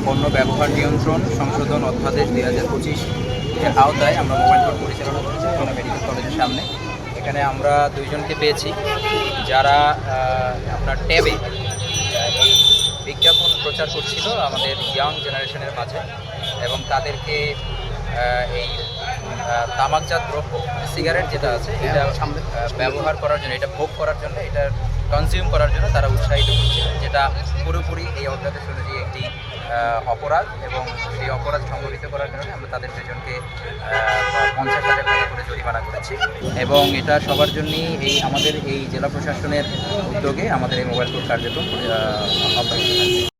পণ্য ব্যবহার নিয়ন্ত্রণ সংশোধন অধ্যাদেশ 2025 এর আওতায় আমরা মোবাইল কোর্ট পরিচালনা করেছি খুলনা মেডিকেল কলেজের সামনে। এখানে আমরা দুইজনকে পেয়েছি যারা আপনার ট্যাবে এই বিজ্ঞাপন প্রচার করছিল আমাদের ইয়াং জেনারেশনের মাঝে, এবং তাদেরকে এই তামাকজাত দ্রব্য সিগারেট যেটা আছে এটা ব্যবহার করার জন্য, এটা ভোগ করার জন্য, এটা কনজিউম করার জন্য তারা উৎসাহিত করছিল, যেটা পুরোপুরি এই অধ্যাদেশ অনুযায়ী একটি অপরাধ। এবং সেই অপরাধ সংগঠিত করার কারণে আমরা তাদের দুজনকে 50,000 টাকা করে জরিমানা করেছি। এবং এটা সবার জন্যই আমাদের এই জেলা প্রশাসনের উদ্যোগে আমাদের এই মোবাইল কোর্ট কার্যক্রম অব্যাহত থাকবে।